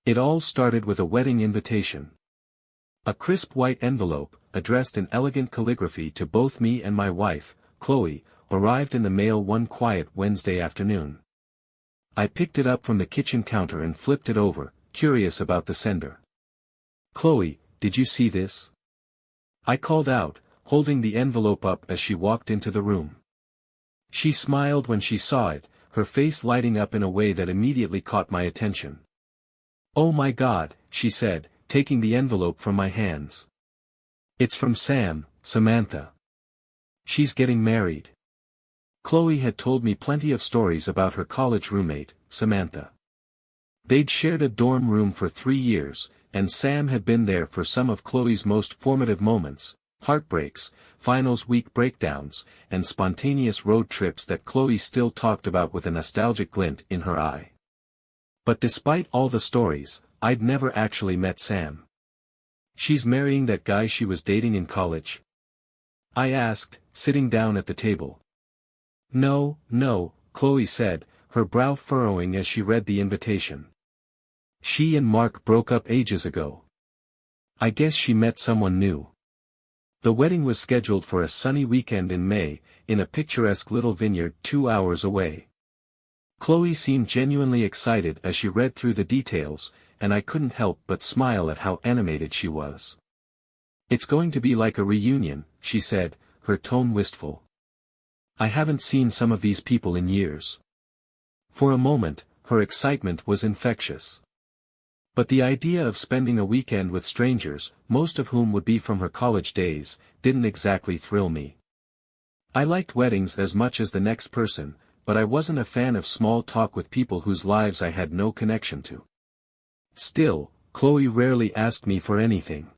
It all started with a wedding invitation. A crisp white envelope, addressed in elegant calligraphy to both me and my wife, Chloe, arrived in the mail one quiet Wednesday afternoon. I picked it up from the kitchen counter and flipped it over, curious about the sender. "Chloe, did you see this?" I called out, holding the envelope up as she walked into the room. She smiled when she saw it, her face lighting up in a way that immediately caught my attention. "Oh my God," she said, taking the envelope from my hands. "It's from Sam, Samantha. She's getting married." Chloe had told me plenty of stories about her college roommate, Samantha. They'd shared a dorm room for 3 years, and Sam had been there for some of Chloe's most formative moments, heartbreaks, finals week breakdowns, and spontaneous road trips that Chloe still talked about with a nostalgic glint in her eye. But despite all the stories, I'd never actually met Sam. "She's marrying that guy she was dating in college?" I asked, sitting down at the table. "No, no," Chloe said, her brow furrowing as she read the invitation. "She and Mark broke up ages ago. I guess she met someone new." The wedding was scheduled for a sunny weekend in May, in a picturesque little vineyard 2 hours away. Chloe seemed genuinely excited as she read through the details, and I couldn't help but smile at how animated she was. "It's going to be like a reunion," she said, her tone wistful. "I haven't seen some of these people in years." For a moment, her excitement was infectious. But the idea of spending a weekend with strangers, most of whom would be from her college days, didn't exactly thrill me. I liked weddings as much as the next person, but I wasn't a fan of small talk with people whose lives I had no connection to. Still, Chloe rarely asked me for anything.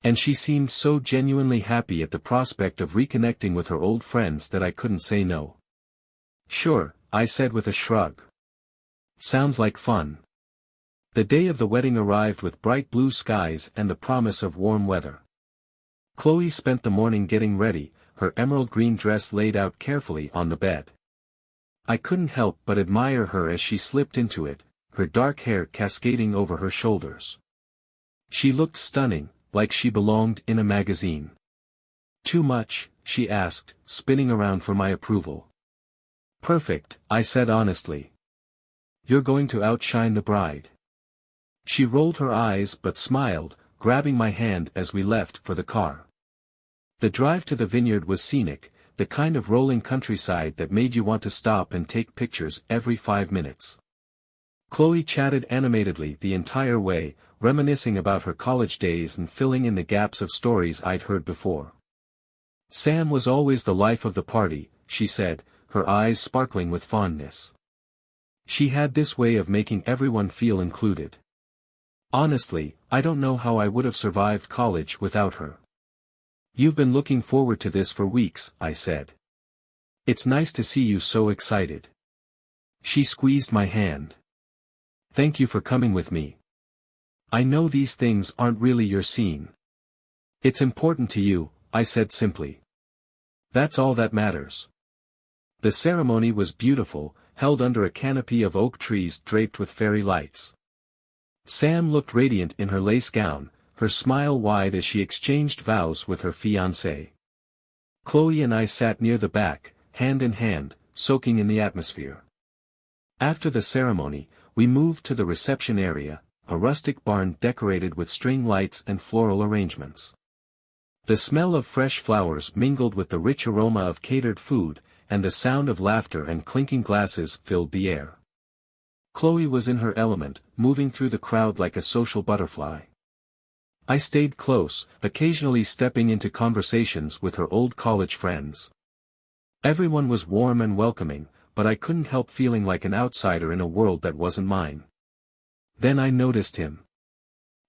And she seemed so genuinely happy at the prospect of reconnecting with her old friends that I couldn't say no. "Sure," I said with a shrug. "Sounds like fun." The day of the wedding arrived with bright blue skies and the promise of warm weather. Chloe spent the morning getting ready, her emerald green dress laid out carefully on the bed. I couldn't help but admire her as she slipped into it, her dark hair cascading over her shoulders. She looked stunning, like she belonged in a magazine. "Too much?" she asked, spinning around for my approval. "Perfect," I said honestly. "You're going to outshine the bride." She rolled her eyes but smiled, grabbing my hand as we left for the car. The drive to the vineyard was scenic, the kind of rolling countryside that made you want to stop and take pictures every 5 minutes. Chloe chatted animatedly the entire way, reminiscing about her college days and filling in the gaps of stories I'd heard before. "Sam was always the life of the party," she said, her eyes sparkling with fondness. "She had this way of making everyone feel included. Honestly, I don't know how I would have survived college without her." "You've been looking forward to this for weeks," I said. "It's nice to see you so excited." She squeezed my hand. "Thank you for coming with me. I know these things aren't really your scene." "It's important to you," I said simply. "That's all that matters." The ceremony was beautiful, held under a canopy of oak trees draped with fairy lights. Sam looked radiant in her lace gown, her smile wide as she exchanged vows with her fiancé. Chloe and I sat near the back, hand in hand, soaking in the atmosphere. After the ceremony, we moved to the reception area, a rustic barn decorated with string lights and floral arrangements. The smell of fresh flowers mingled with the rich aroma of catered food, and the sound of laughter and clinking glasses filled the air. Chloe was in her element, moving through the crowd like a social butterfly. I stayed close, occasionally stepping into conversations with her old college friends. Everyone was warm and welcoming, but I couldn't help feeling like an outsider in a world that wasn't mine. Then I noticed him.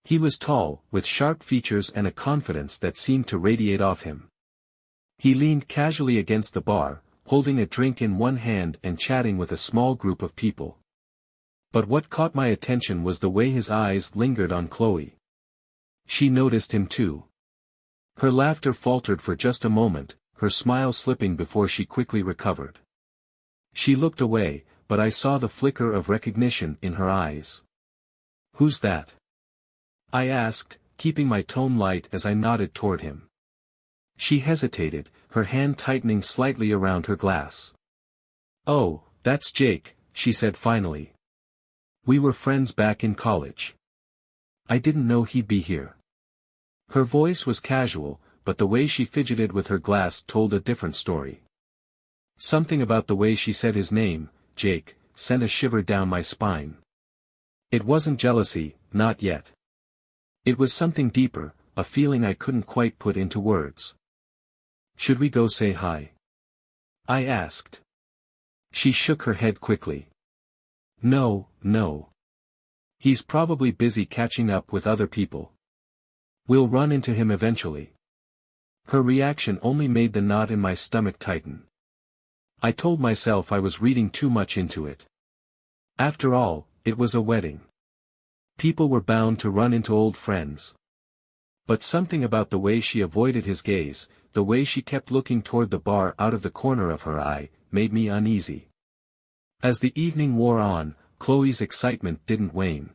He was tall, with sharp features and a confidence that seemed to radiate off him. He leaned casually against the bar, holding a drink in one hand and chatting with a small group of people. But what caught my attention was the way his eyes lingered on Chloe. She noticed him too. Her laughter faltered for just a moment, her smile slipping before she quickly recovered. She looked away, but I saw the flicker of recognition in her eyes. Who's that? I asked, keeping my tone light as I nodded toward him. She hesitated, her hand tightening slightly around her glass. Oh, that's Jake, she said finally. We were friends back in college. I didn't know he'd be here. Her voice was casual, but the way she fidgeted with her glass told a different story. Something about the way she said his name, Jake, sent a shiver down my spine. It wasn't jealousy, not yet. It was something deeper, a feeling I couldn't quite put into words. Should we go say hi? I asked. She shook her head quickly. No, no. He's probably busy catching up with other people. We'll run into him eventually. Her reaction only made the knot in my stomach tighten. I told myself I was reading too much into it. After all, it was a wedding. People were bound to run into old friends. But something about the way she avoided his gaze, the way she kept looking toward the bar out of the corner of her eye, made me uneasy. As the evening wore on, Chloe's excitement didn't wane.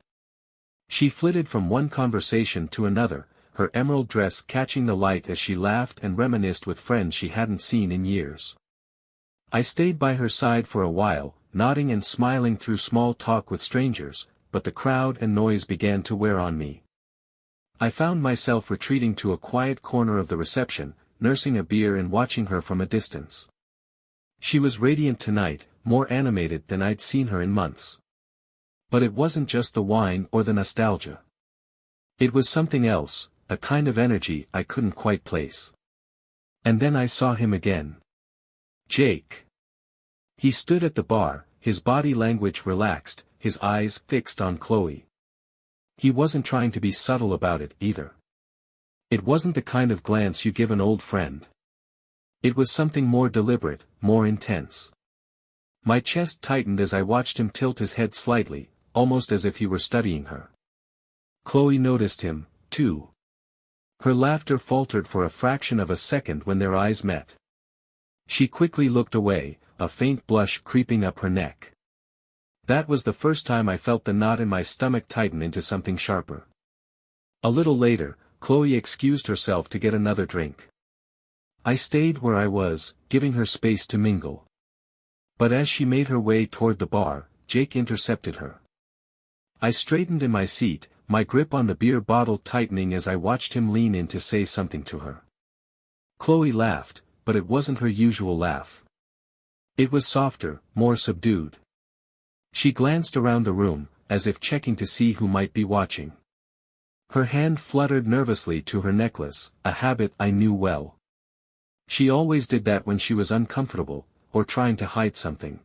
She flitted from one conversation to another, her emerald dress catching the light as she laughed and reminisced with friends she hadn't seen in years. I stayed by her side for a while, nodding and smiling through small talk with strangers, but the crowd and noise began to wear on me. I found myself retreating to a quiet corner of the reception, nursing a beer and watching her from a distance. She was radiant tonight, more animated than I'd seen her in months. But it wasn't just the wine or the nostalgia. It was something else, a kind of energy I couldn't quite place. And then I saw him again. Jake. He stood at the bar, his body language relaxed, his eyes fixed on Chloe. He wasn't trying to be subtle about it either. It wasn't the kind of glance you give an old friend. It was something more deliberate, more intense. My chest tightened as I watched him tilt his head slightly, almost as if he were studying her. Chloe noticed him, too. Her laughter faltered for a fraction of a second when their eyes met. She quickly looked away, a faint blush creeping up her neck. That was the first time I felt the knot in my stomach tighten into something sharper. A little later, Chloe excused herself to get another drink. I stayed where I was, giving her space to mingle. But as she made her way toward the bar, Jake intercepted her. I straightened in my seat, my grip on the beer bottle tightening as I watched him lean in to say something to her. Chloe laughed, but it wasn't her usual laugh. It was softer, more subdued. She glanced around the room, as if checking to see who might be watching. Her hand fluttered nervously to her necklace, a habit I knew well. She always did that when she was uncomfortable, or trying to hide something.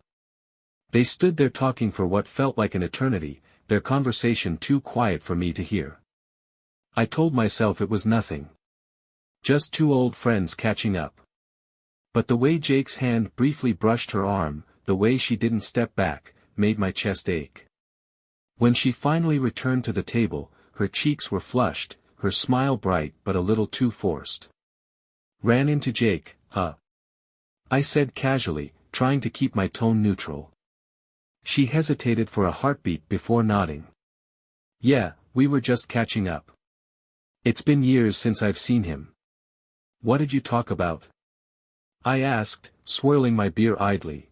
They stood there talking for what felt like an eternity, their conversation too quiet for me to hear. I told myself it was nothing. Just two old friends catching up. But the way Jake's hand briefly brushed her arm, the way she didn't step back, made my chest ache. When she finally returned to the table, her cheeks were flushed, her smile bright but a little too forced. Ran into Jake, huh? I said casually, trying to keep my tone neutral. She hesitated for a heartbeat before nodding. Yeah, we were just catching up. It's been years since I've seen him. What did you talk about? I asked, swirling my beer idly.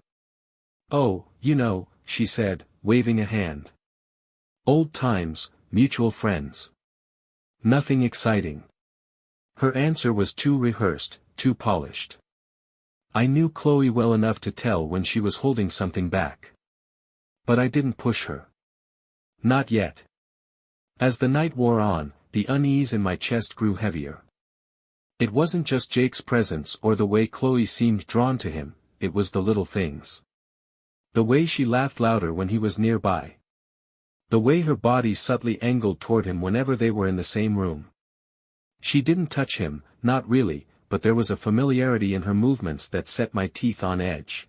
Oh, you know, she said, waving a hand. Old times, mutual friends. Nothing exciting. Her answer was too rehearsed, too polished. I knew Chloe well enough to tell when she was holding something back. But I didn't push her. Not yet. As the night wore on, the unease in my chest grew heavier. It wasn't just Jake's presence or the way Chloe seemed drawn to him, it was the little things. The way she laughed louder when he was nearby. The way her body subtly angled toward him whenever they were in the same room. She didn't touch him, not really, but there was a familiarity in her movements that set my teeth on edge.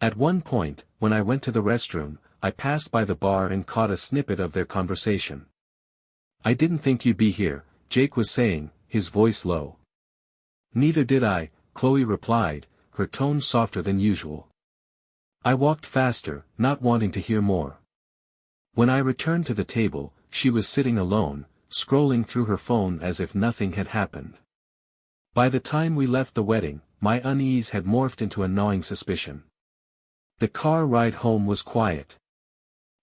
At one point, when I went to the restroom, I passed by the bar and caught a snippet of their conversation. I didn't think you'd be here, Jake was saying, his voice low. Neither did I, Chloe replied, her tone softer than usual. I walked faster, not wanting to hear more. When I returned to the table, she was sitting alone, scrolling through her phone as if nothing had happened. By the time we left the wedding, my unease had morphed into a gnawing suspicion. The car ride home was quiet.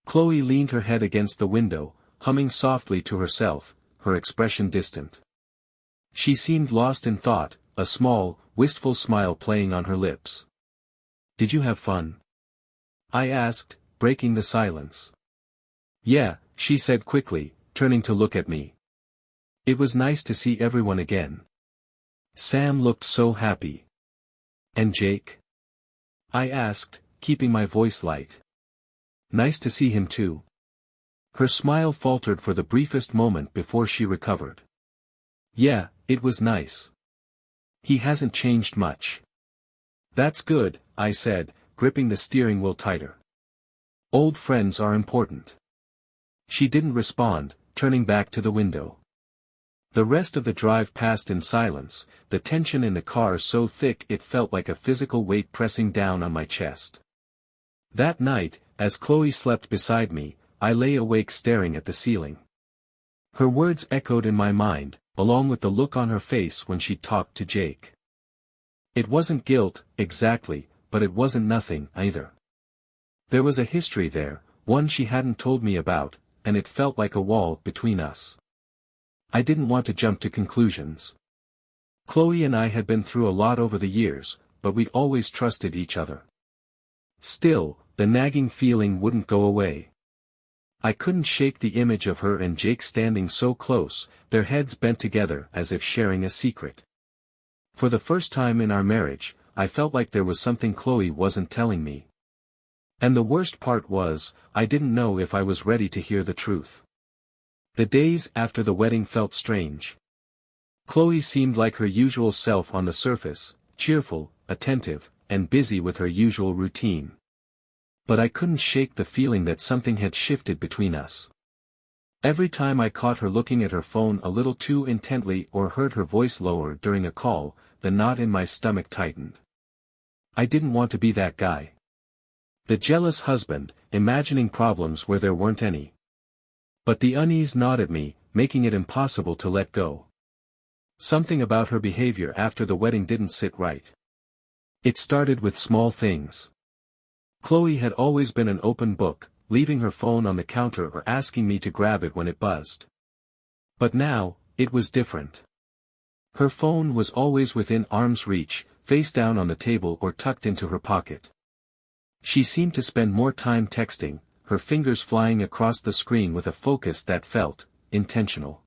Chloe leaned her head against the window, humming softly to herself, her expression distant. She seemed lost in thought, a small, wistful smile playing on her lips. "Did you have fun?" I asked, breaking the silence. "Yeah," she said quickly, turning to look at me. "It was nice to see everyone again. Sam looked so happy." "And Jake?" I asked, keeping my voice light. "Nice to see him too." Her smile faltered for the briefest moment before she recovered. "Yeah, it was nice. He hasn't changed much." "That's good," I said, gripping the steering wheel tighter. "Old friends are important." She didn't respond, turning back to the window. The rest of the drive passed in silence, the tension in the car so thick it felt like a physical weight pressing down on my chest. That night, as Chloe slept beside me, I lay awake staring at the ceiling. Her words echoed in my mind, along with the look on her face when she talked to Jake. It wasn't guilt, exactly, but it wasn't nothing, either. There was a history there, one she hadn't told me about, and it felt like a wall between us. I didn't want to jump to conclusions. Chloe and I had been through a lot over the years, but we'd always trusted each other. Still, the nagging feeling wouldn't go away. I couldn't shake the image of her and Jake standing so close, their heads bent together as if sharing a secret. For the first time in our marriage, I felt like there was something Chloe wasn't telling me. And the worst part was, I didn't know if I was ready to hear the truth. The days after the wedding felt strange. Chloe seemed like her usual self on the surface, cheerful, attentive, and busy with her usual routine. But I couldn't shake the feeling that something had shifted between us. Every time I caught her looking at her phone a little too intently or heard her voice lower during a call, the knot in my stomach tightened. I didn't want to be that guy. The jealous husband, imagining problems where there weren't any. But the unease gnawed at me, making it impossible to let go. Something about her behavior after the wedding didn't sit right. It started with small things. Chloe had always been an open book, leaving her phone on the counter or asking me to grab it when it buzzed. But now, it was different. Her phone was always within arm's reach, face down on the table or tucked into her pocket. She seemed to spend more time texting, her fingers flying across the screen with a focus that felt intentional.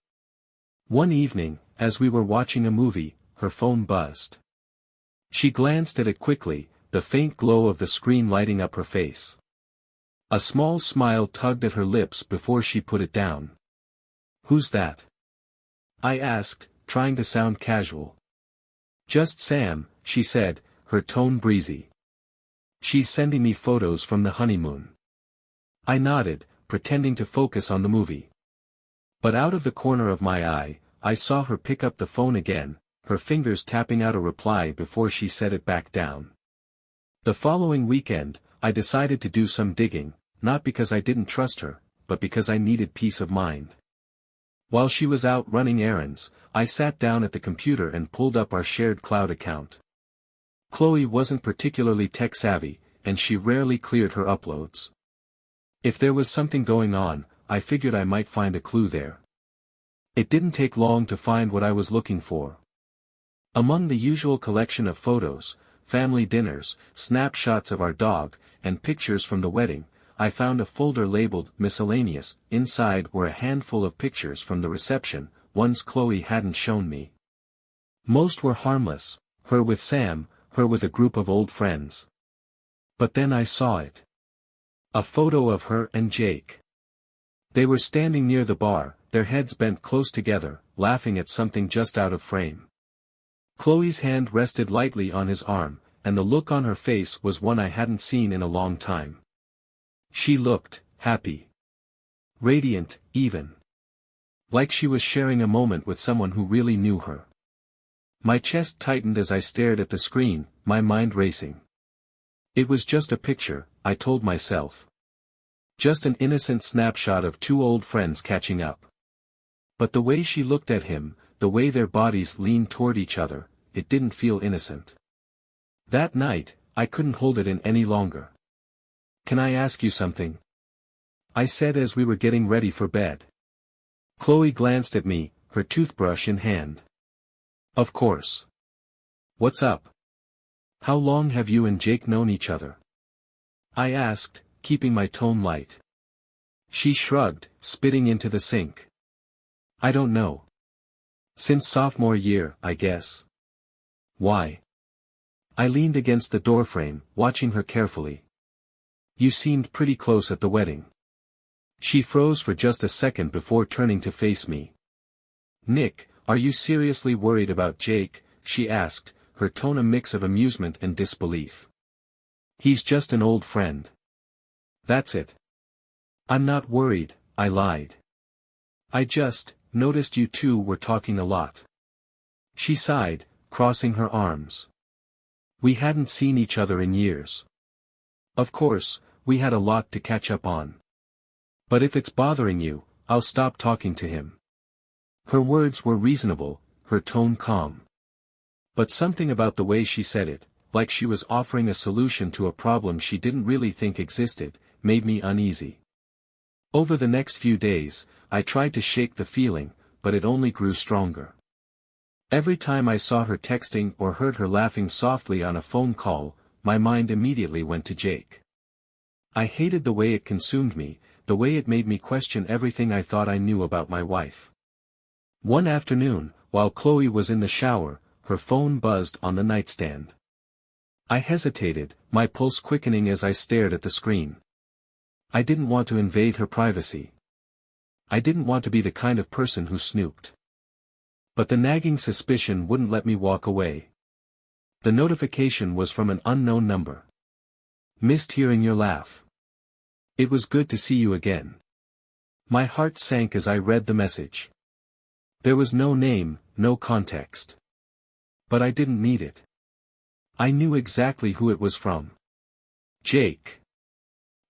One evening, as we were watching a movie, her phone buzzed. She glanced at it quickly, the faint glow of the screen lighting up her face. A small smile tugged at her lips before she put it down. "Who's that?" I asked, trying to sound casual. "Just Sam," she said, her tone breezy. "She's sending me photos from the honeymoon." I nodded, pretending to focus on the movie. But out of the corner of my eye, I saw her pick up the phone again, her fingers tapping out a reply before she set it back down. The following weekend, I decided to do some digging, not because I didn't trust her, but because I needed peace of mind. While she was out running errands, I sat down at the computer and pulled up our shared cloud account. Chloe wasn't particularly tech-savvy, and she rarely cleared her uploads. If there was something going on, I figured I might find a clue there. It didn't take long to find what I was looking for. Among the usual collection of photos, family dinners, snapshots of our dog, and pictures from the wedding, I found a folder labeled Miscellaneous. Inside were a handful of pictures from the reception, ones Chloe hadn't shown me. Most were harmless, her with Sam, her with a group of old friends. But then I saw it. A photo of her and Jake. They were standing near the bar, their heads bent close together, laughing at something just out of frame. Chloe's hand rested lightly on his arm, and the look on her face was one I hadn't seen in a long time. She looked happy. Radiant, even. Like she was sharing a moment with someone who really knew her. My chest tightened as I stared at the screen, my mind racing. It was just a picture, I told myself. Just an innocent snapshot of two old friends catching up. But the way she looked at him, the way their bodies leaned toward each other, it didn't feel innocent. That night, I couldn't hold it in any longer. "Can I ask you something?" I said as we were getting ready for bed. Chloe glanced at me, her toothbrush in hand. "Of course. What's up? How long have you and Jake known each other?" I asked, keeping my tone light. She shrugged, spitting into the sink. "I don't know. Since sophomore year, I guess." "Why?" I leaned against the doorframe, watching her carefully. "You seemed pretty close at the wedding." She froze for just a second before turning to face me. "Nick, are you seriously worried about Jake?" she asked, her tone a mix of amusement and disbelief. "He's just an old friend. That's it." "I'm not worried," I lied. "I just noticed you two were talking a lot." She sighed, crossing her arms. "We hadn't seen each other in years. Of course, we had a lot to catch up on. But if it's bothering you, I'll stop talking to him." Her words were reasonable, her tone calm. But something about the way she said it, like she was offering a solution to a problem she didn't really think existed, made me uneasy. Over the next few days, I tried to shake the feeling, but it only grew stronger. Every time I saw her texting or heard her laughing softly on a phone call, my mind immediately went to Jake. I hated the way it consumed me, the way it made me question everything I thought I knew about my wife. One afternoon, while Chloe was in the shower, her phone buzzed on the nightstand. I hesitated, my pulse quickening as I stared at the screen. I didn't want to invade her privacy. I didn't want to be the kind of person who snooped. But the nagging suspicion wouldn't let me walk away. The notification was from an unknown number. "Missed hearing your laugh. It was good to see you again." My heart sank as I read the message. There was no name, no context. But I didn't need it. I knew exactly who it was from. Jake.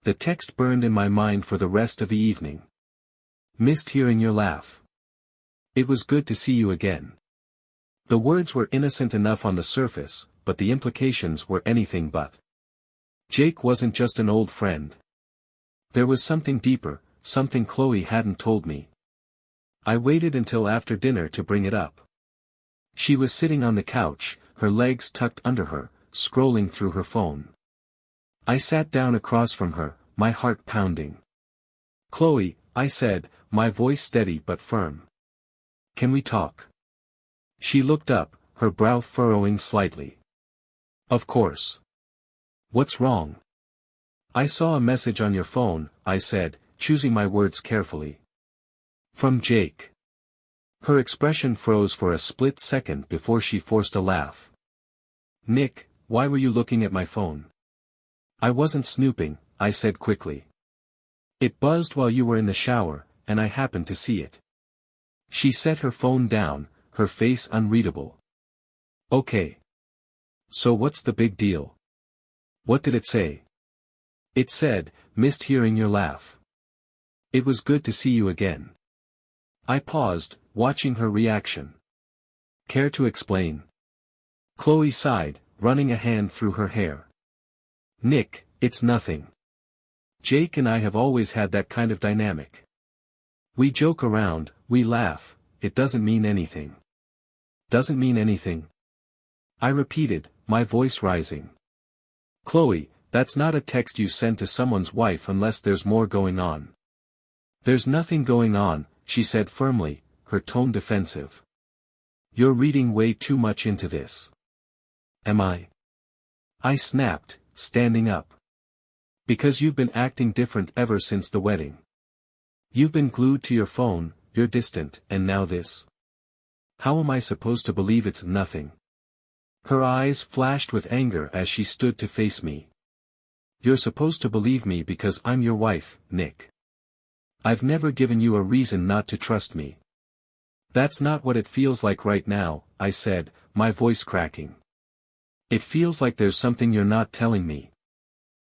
The text burned in my mind for the rest of the evening. "Missed hearing your laugh. It was good to see you again." The words were innocent enough on the surface, but the implications were anything but. Jake wasn't just an old friend. There was something deeper, something Chloe hadn't told me. I waited until after dinner to bring it up. She was sitting on the couch, her legs tucked under her, scrolling through her phone. I sat down across from her, my heart pounding. "Chloe," I said, my voice steady but firm. "Can we talk?" She looked up, her brow furrowing slightly. "Of course. What's wrong?" "I saw a message on your phone," I said, choosing my words carefully. "From Jake." Her expression froze for a split second before she forced a laugh. "Nick, why were you looking at my phone?" "I wasn't snooping," I said quickly. "It buzzed while you were in the shower, and I happened to see it." She set her phone down, her face unreadable. "Okay. So what's the big deal? What did it say?" "It said, 'Missed hearing your laugh. It was good to see you again.'" I paused, watching her reaction. "Care to explain?" Chloe sighed, running a hand through her hair. "Nick, it's nothing. Jake and I have always had that kind of dynamic. We joke around, we laugh, it doesn't mean anything." "Doesn't mean anything?" I repeated, my voice rising. "Chloe, that's not a text you send to someone's wife unless there's more going on." "There's nothing going on," she said firmly, her tone defensive. "You're reading way too much into this." "Am I?" I snapped, standing up. "Because you've been acting different ever since the wedding. You've been glued to your phone, you're distant, and now this. How am I supposed to believe it's nothing?" Her eyes flashed with anger as she stood to face me. "You're supposed to believe me because I'm your wife, Nick. I've never given you a reason not to trust me." "That's not what it feels like right now," I said, my voice cracking. "It feels like there's something you're not telling me."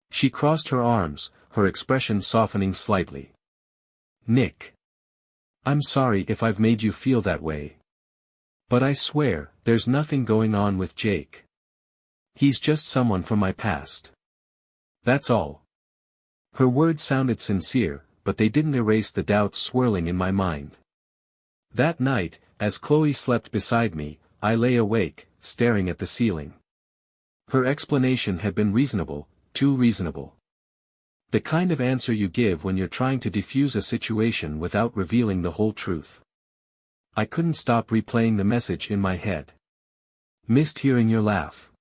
She crossed her arms, her expression softening slightly. "Nick. I'm sorry if I've made you feel that way. But I swear, there's nothing going on with Jake. He's just someone from my past. That's all." Her words sounded sincere, but they didn't erase the doubts swirling in my mind. That night, as Chloe slept beside me, I lay awake, staring at the ceiling. Her explanation had been reasonable, too reasonable. The kind of answer you give when you're trying to defuse a situation without revealing the whole truth. I couldn't stop replaying the message in my head. "Missed hearing your laugh."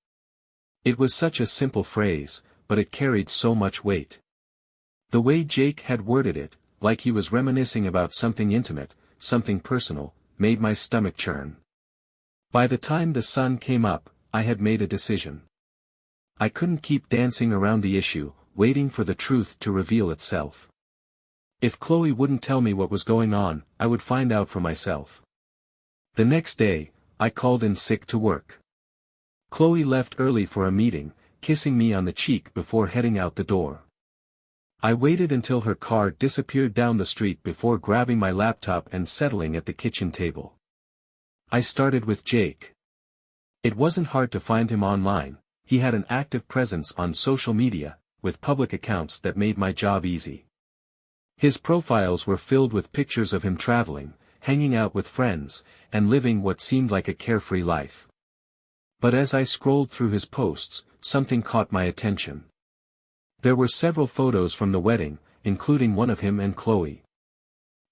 It was such a simple phrase, but it carried so much weight. The way Jake had worded it, like he was reminiscing about something intimate, something personal, made my stomach churn. By the time the sun came up, I had made a decision. I couldn't keep dancing around the issue, waiting for the truth to reveal itself. If Chloe wouldn't tell me what was going on, I would find out for myself. The next day, I called in sick to work. Chloe left early for a meeting, kissing me on the cheek before heading out the door. I waited until her car disappeared down the street before grabbing my laptop and settling at the kitchen table. I started with Jake. It wasn't hard to find him online. He had an active presence on social media, with public accounts that made my job easy. His profiles were filled with pictures of him traveling, hanging out with friends, and living what seemed like a carefree life. But as I scrolled through his posts, something caught my attention. There were several photos from the wedding, including one of him and Chloe.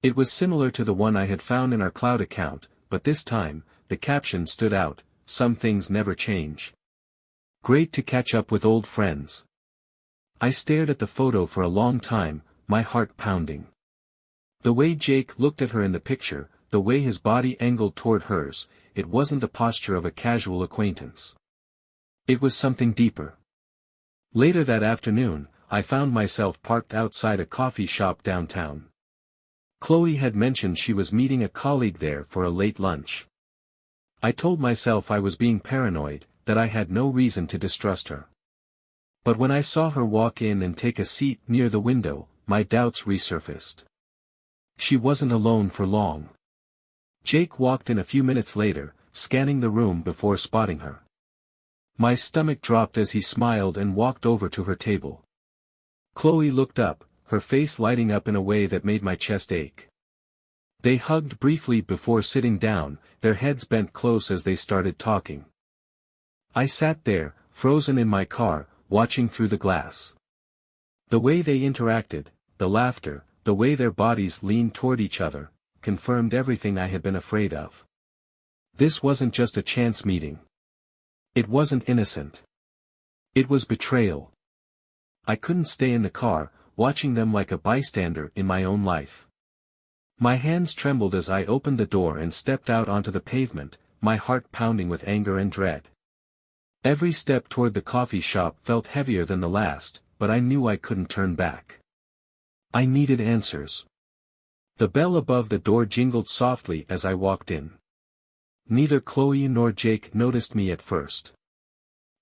It was similar to the one I had found in our cloud account, but this time, the caption stood out: "Some things never change. Great to catch up with old friends." I stared at the photo for a long time, my heart pounding. The way Jake looked at her in the picture, the way his body angled toward hers, it wasn't the posture of a casual acquaintance. It was something deeper. Later that afternoon, I found myself parked outside a coffee shop downtown. Chloe had mentioned she was meeting a colleague there for a late lunch. I told myself I was being paranoid, that I had no reason to distrust her. But when I saw her walk in and take a seat near the window, my doubts resurfaced. She wasn't alone for long. Jake walked in a few minutes later, scanning the room before spotting her. My stomach dropped as he smiled and walked over to her table. Chloe looked up, her face lighting up in a way that made my chest ache. They hugged briefly before sitting down, their heads bent close as they started talking. I sat there, frozen in my car, watching through the glass. The way they interacted, the laughter, the way their bodies leaned toward each other, confirmed everything I had been afraid of. This wasn't just a chance meeting. It wasn't innocent. It was betrayal. I couldn't stay in the car, watching them like a bystander in my own life. My hands trembled as I opened the door and stepped out onto the pavement, my heart pounding with anger and dread. Every step toward the coffee shop felt heavier than the last, but I knew I couldn't turn back. I needed answers. The bell above the door jingled softly as I walked in. Neither Chloe nor Jake noticed me at first.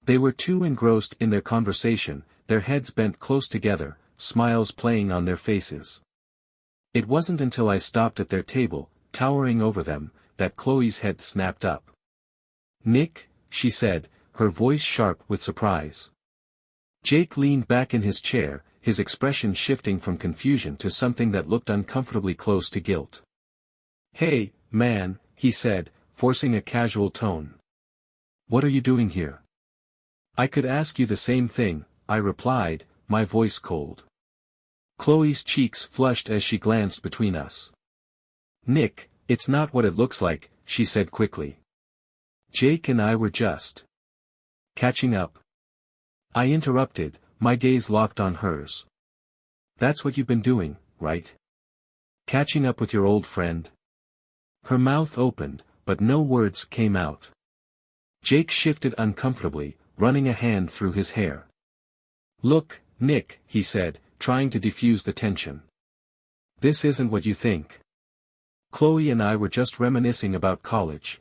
They were too engrossed in their conversation, their heads bent close together, smiles playing on their faces. It wasn't until I stopped at their table, towering over them, that Chloe's head snapped up. "Nick," she said, her voice sharp with surprise. Jake leaned back in his chair, his expression shifting from confusion to something that looked uncomfortably close to guilt. "Hey, man," he said, forcing a casual tone. "What are you doing here?" "I could ask you the same thing," I replied, my voice cold. Chloe's cheeks flushed as she glanced between us. "Nick, it's not what it looks like," she said quickly. "Jake and I were just catching up." I interrupted, my gaze locked on hers. "That's what you've been doing, right? Catching up with your old friend?" Her mouth opened, but no words came out. Jake shifted uncomfortably, running a hand through his hair. "Look, Nick," he said, trying to defuse the tension. "This isn't what you think. Chloe and I were just reminiscing about college.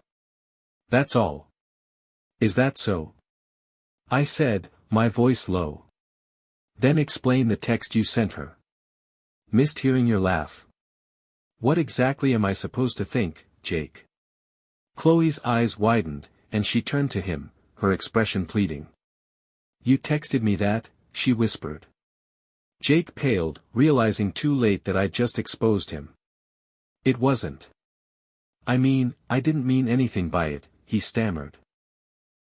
That's all." "Is that so?" I said, my voice low. Then explain the text you sent her. Missed hearing your laugh. What exactly am I supposed to think, Jake? Chloe's eyes widened, and she turned to him, her expression pleading. You texted me that, she whispered. Jake paled, realizing too late that I'd just exposed him. It wasn't. I didn't mean anything by it, he stammered.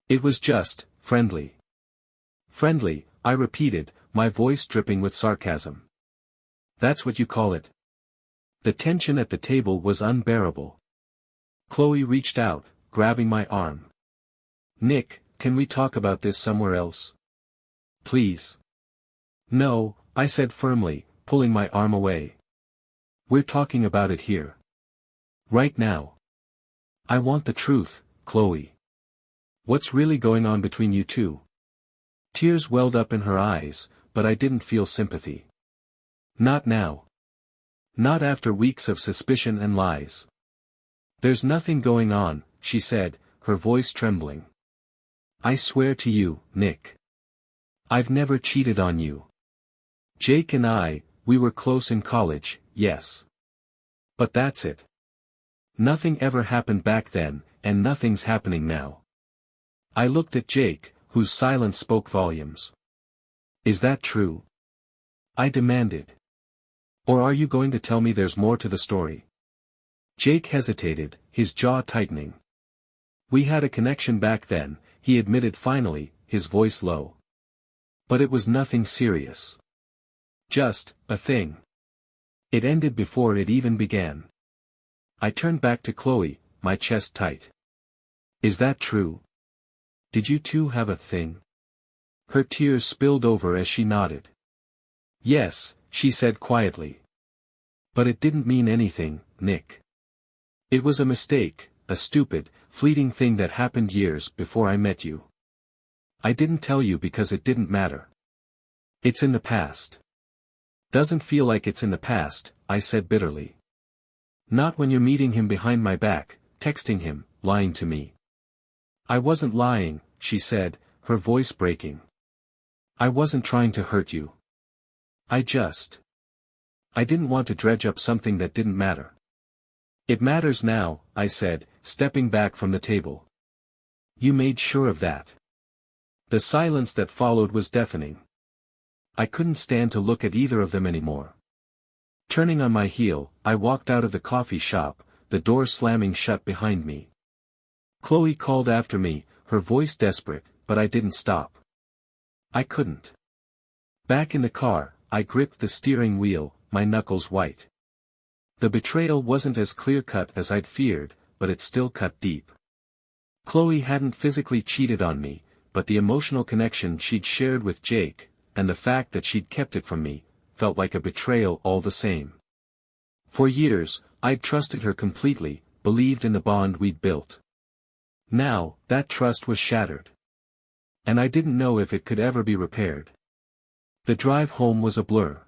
It was just, friendly. Friendly, I repeated, my voice dripping with sarcasm. That's what you call it. The tension at the table was unbearable. Chloe reached out, grabbing my arm. Nick, can we talk about this somewhere else? Please. No, I said firmly, pulling my arm away. We're talking about it here. Right now. I want the truth, Chloe. What's really going on between you two? Tears welled up in her eyes, but I didn't feel sympathy. Not now. Not after weeks of suspicion and lies. There's nothing going on, she said, her voice trembling. I swear to you, Nick. I've never cheated on you. Jake and I, we were close in college, yes. But that's it. Nothing ever happened back then, and nothing's happening now. I looked at Jake, whose silence spoke volumes. Is that true? I demanded. Or are you going to tell me there's more to the story? Jake hesitated, his jaw tightening. We had a connection back then, he admitted finally, his voice low. But it was nothing serious. Just, a thing. It ended before it even began. I turned back to Chloe, my chest tight. Is that true? Did you two have a thing? Her tears spilled over as she nodded. Yes, she said quietly. But it didn't mean anything, Nick. It was a mistake, a stupid, fleeting thing that happened years before I met you. I didn't tell you because it didn't matter. It's in the past. Doesn't feel like it's in the past, I said bitterly. Not when you're meeting him behind my back, texting him, lying to me. I wasn't lying, she said, her voice breaking. I wasn't trying to hurt you. I didn't want to dredge up something that didn't matter. It matters now, I said, stepping back from the table. You made sure of that. The silence that followed was deafening. I couldn't stand to look at either of them anymore. Turning on my heel, I walked out of the coffee shop, the door slamming shut behind me. Chloe called after me, her voice desperate, but I didn't stop. I couldn't. Back in the car, I gripped the steering wheel, my knuckles white. The betrayal wasn't as clear-cut as I'd feared, but it still cut deep. Chloe hadn't physically cheated on me, but the emotional connection she'd shared with Jake, and the fact that she'd kept it from me, felt like a betrayal all the same. For years, I'd trusted her completely, believed in the bond we'd built. Now, that trust was shattered. And I didn't know if it could ever be repaired. The drive home was a blur.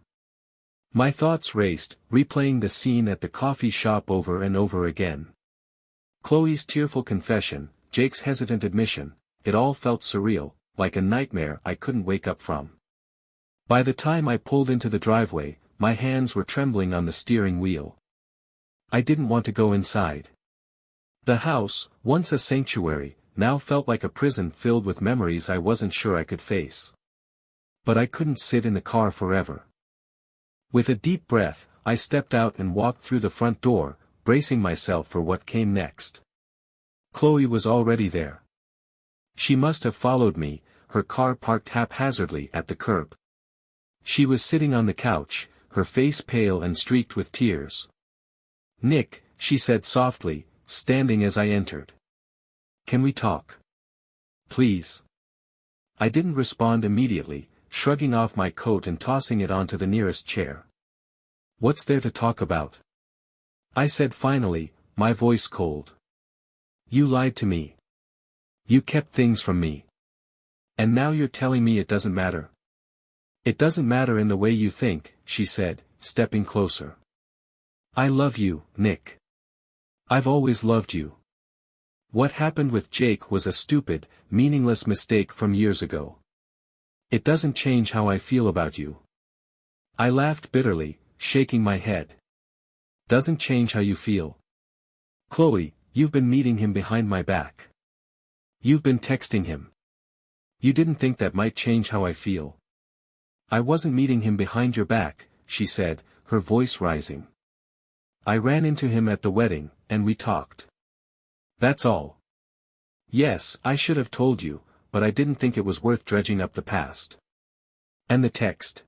My thoughts raced, replaying the scene at the coffee shop over and over again. Chloe's tearful confession, Jake's hesitant admission, it all felt surreal, like a nightmare I couldn't wake up from. By the time I pulled into the driveway, my hands were trembling on the steering wheel. I didn't want to go inside. The house, once a sanctuary, now felt like a prison filled with memories I wasn't sure I could face. But I couldn't sit in the car forever. With a deep breath, I stepped out and walked through the front door, bracing myself for what came next. Chloe was already there. She must have followed me, her car parked haphazardly at the curb. She was sitting on the couch, her face pale and streaked with tears. Nick, she said softly, standing as I entered. Can we talk? Please. I didn't respond immediately, shrugging off my coat and tossing it onto the nearest chair. What's there to talk about? I said finally, my voice cold. You lied to me. You kept things from me. And now you're telling me it doesn't matter. It doesn't matter in the way you think, she said, stepping closer. I love you, Nick. I've always loved you. What happened with Jake was a stupid, meaningless mistake from years ago. It doesn't change how I feel about you. I laughed bitterly, shaking my head. Doesn't change how you feel. Chloe, you've been meeting him behind my back. You've been texting him. You didn't think that might change how I feel. I wasn't meeting him behind your back, she said, her voice rising. I ran into him at the wedding, and we talked. That's all. Yes, I should have told you, but I didn't think it was worth dredging up the past. And the text?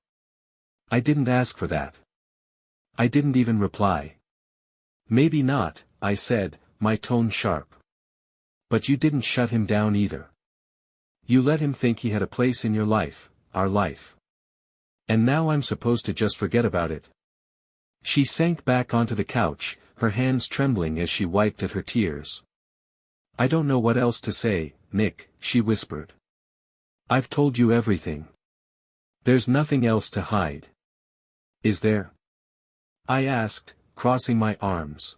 I didn't ask for that. I didn't even reply. Maybe not, I said, my tone sharp. But you didn't shut him down either. You let him think he had a place in your life, our life. And now I'm supposed to just forget about it. She sank back onto the couch, her hands trembling as she wiped at her tears. I don't know what else to say, Nick, she whispered. I've told you everything. There's nothing else to hide. Is there? I asked, crossing my arms.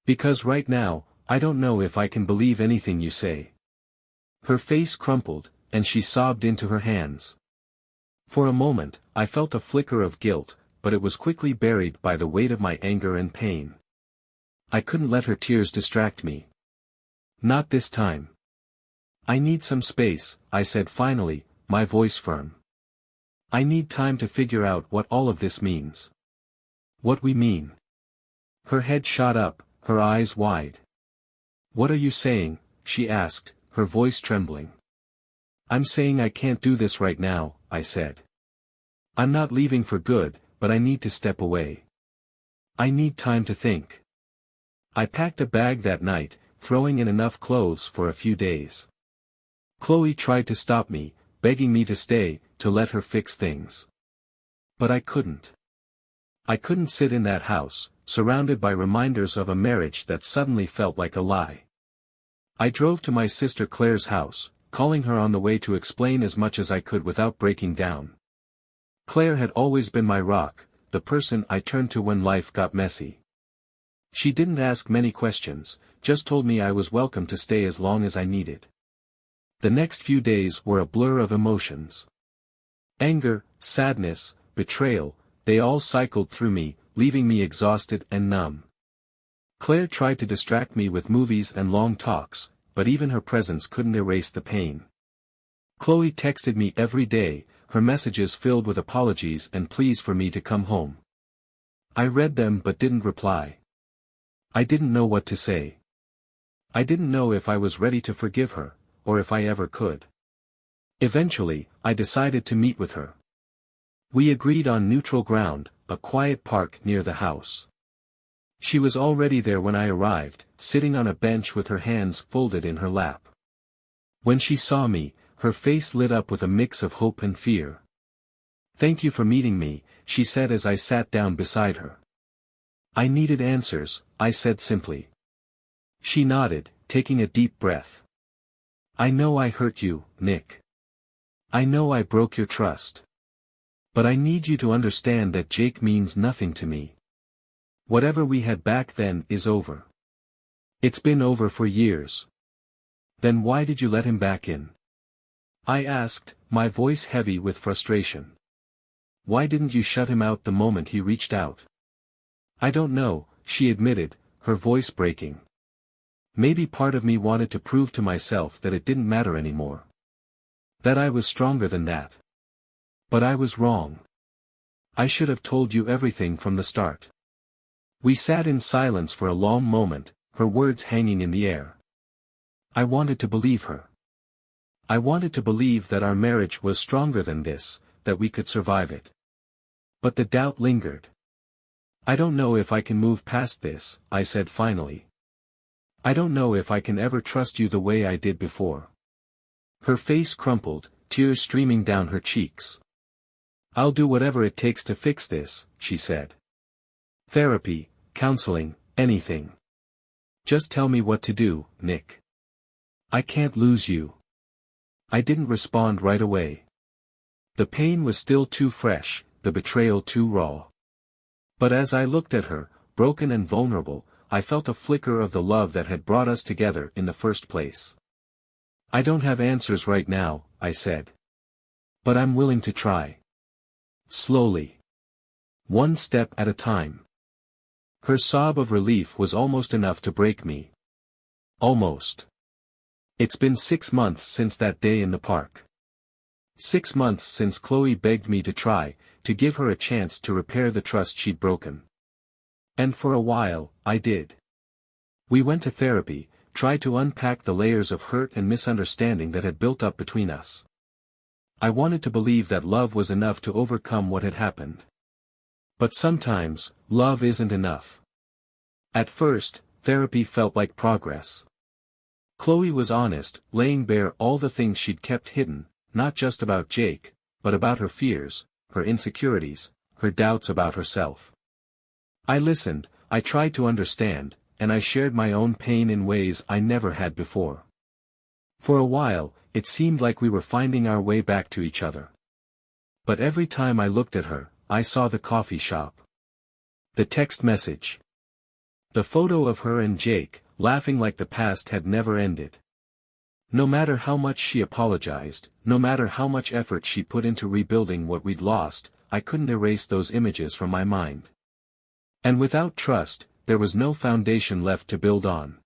Because right now, I don't know if I can believe anything you say. Her face crumpled, and she sobbed into her hands. For a moment, I felt a flicker of guilt, but it was quickly buried by the weight of my anger and pain. I couldn't let her tears distract me. Not this time. I need some space, I said finally, my voice firm. I need time to figure out what all of this means. What we mean. Her head shot up, her eyes wide. What are you saying? She asked, her voice trembling. I'm saying I can't do this right now, I said. I'm not leaving for good, but I need to step away. I need time to think. I packed a bag that night, throwing in enough clothes for a few days. Chloe tried to stop me, begging me to stay, to let her fix things. But I couldn't. I couldn't sit in that house, surrounded by reminders of a marriage that suddenly felt like a lie. I drove to my sister Claire's house, calling her on the way to explain as much as I could without breaking down. Claire had always been my rock, the person I turned to when life got messy. She didn't ask many questions, just told me I was welcome to stay as long as I needed. The next few days were a blur of emotions. Anger, sadness, betrayal, they all cycled through me, leaving me exhausted and numb. Claire tried to distract me with movies and long talks, but even her presence couldn't erase the pain. Chloe texted me every day, her messages filled with apologies and pleas for me to come home. I read them but didn't reply. I didn't know what to say. I didn't know if I was ready to forgive her, or if I ever could. Eventually, I decided to meet with her. We agreed on neutral ground, a quiet park near the house. She was already there when I arrived, sitting on a bench with her hands folded in her lap. When she saw me, her face lit up with a mix of hope and fear. "Thank you for meeting me," she said as I sat down beside her. "I needed answers," I said simply. She nodded, taking a deep breath. "I know I hurt you, Nick. I know I broke your trust. But I need you to understand that Jake means nothing to me. Whatever we had back then is over. It's been over for years. Then why did you let him back in?" I asked, my voice heavy with frustration. "Why didn't you shut him out the moment he reached out?" "I don't know," she admitted, her voice breaking. "Maybe part of me wanted to prove to myself that it didn't matter anymore. That I was stronger than that. But I was wrong. I should have told you everything from the start." We sat in silence for a long moment, her words hanging in the air. I wanted to believe her. I wanted to believe that our marriage was stronger than this, that we could survive it. But the doubt lingered. "I don't know if I can move past this," I said finally. "I don't know if I can ever trust you the way I did before." Her face crumpled, tears streaming down her cheeks. "I'll do whatever it takes to fix this," she said. "Therapy, counseling, anything. Just tell me what to do, Nick. I can't lose you." I didn't respond right away. The pain was still too fresh, the betrayal too raw. But as I looked at her, broken and vulnerable, I felt a flicker of the love that had brought us together in the first place. "I don't have answers right now," I said. But I'm willing to try. Slowly. One step at a time. Her sob of relief was almost enough to break me. Almost. It's been 6 months since that day in the park. 6 months since Chloe begged me to try, to give her a chance to repair the trust she'd broken. And for a while, I did. We went to therapy, tried to unpack the layers of hurt and misunderstanding that had built up between us. I wanted to believe that love was enough to overcome what had happened. But sometimes, love isn't enough. At first, therapy felt like progress. Chloe was honest, laying bare all the things she'd kept hidden, not just about Jake, but about her fears, her insecurities, her doubts about herself. I listened, I tried to understand, and I shared my own pain in ways I never had before. For a while, it seemed like we were finding our way back to each other. But every time I looked at her, I saw the coffee shop. The text message. The photo of her and Jake, laughing like the past had never ended. No matter how much she apologized, no matter how much effort she put into rebuilding what we'd lost, I couldn't erase those images from my mind. And without trust, there was no foundation left to build on.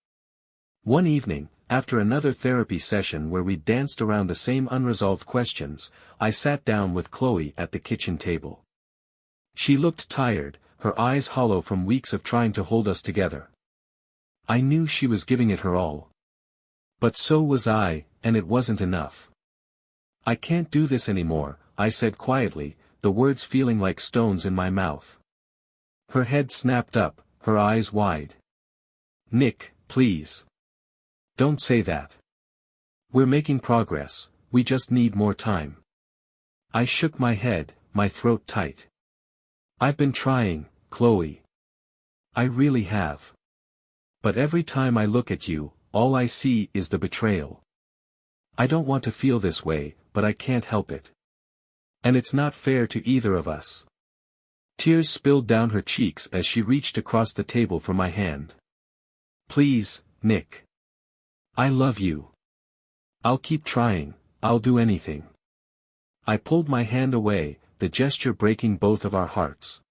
One evening, after another therapy session where we danced around the same unresolved questions, I sat down with Chloe at the kitchen table. She looked tired, her eyes hollow from weeks of trying to hold us together. I knew she was giving it her all. But so was I, and it wasn't enough. I can't do this anymore, I said quietly, the words feeling like stones in my mouth. Her head snapped up, her eyes wide. Nick, please. Don't say that. We're making progress, we just need more time. I shook my head, my throat tight. I've been trying, Chloe. I really have. But every time I look at you, all I see is the betrayal. I don't want to feel this way, but I can't help it. And it's not fair to either of us. Tears spilled down her cheeks as she reached across the table for my hand. Please, Nick. I love you. I'll keep trying, I'll do anything. I pulled my hand away, the gesture breaking both of our hearts.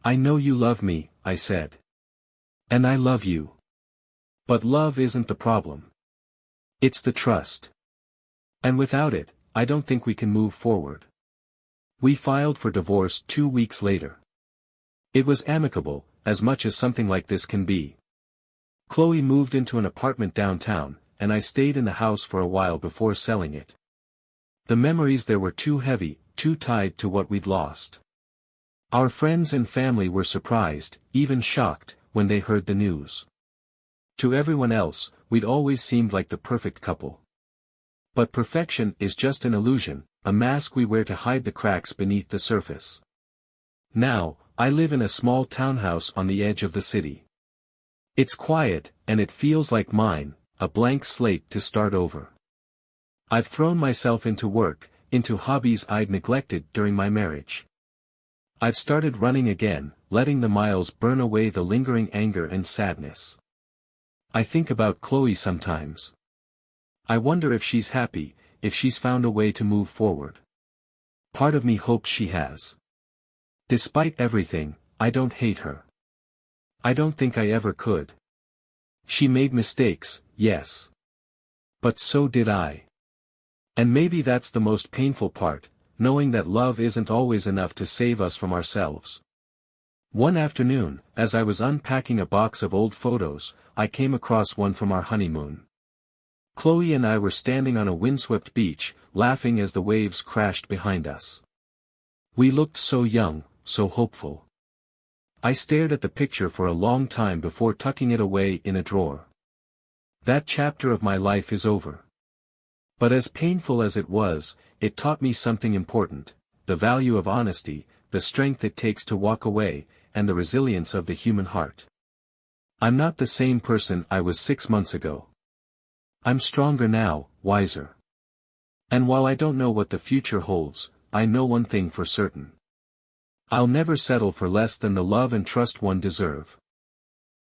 I know you love me, I said. And I love you. But love isn't the problem. It's the trust. And without it, I don't think we can move forward. We filed for divorce 2 weeks later. It was amicable, as much as something like this can be. Chloe moved into an apartment downtown, and I stayed in the house for a while before selling it. The memories there were too heavy, too tied to what we'd lost. Our friends and family were surprised, even shocked, when they heard the news. To everyone else, we'd always seemed like the perfect couple. But perfection is just an illusion, a mask we wear to hide the cracks beneath the surface. Now, I live in a small townhouse on the edge of the city. It's quiet, and it feels like mine, a blank slate to start over. I've thrown myself into work, into hobbies I'd neglected during my marriage. I've started running again, letting the miles burn away the lingering anger and sadness. I think about Chloe sometimes. I wonder if she's happy, if she's found a way to move forward. Part of me hopes she has. Despite everything, I don't hate her. I don't think I ever could. She made mistakes, yes. But so did I. And maybe that's the most painful part, knowing that love isn't always enough to save us from ourselves. One afternoon, as I was unpacking a box of old photos, I came across one from our honeymoon. Chloe and I were standing on a windswept beach, laughing as the waves crashed behind us. We looked so young, so hopeful. I stared at the picture for a long time before tucking it away in a drawer. That chapter of my life is over. But as painful as it was, it taught me something important, the value of honesty, the strength it takes to walk away, and the resilience of the human heart. I'm not the same person I was 6 months ago. I'm stronger now, wiser. And while I don't know what the future holds, I know one thing for certain. I'll never settle for less than the love and trust one deserve.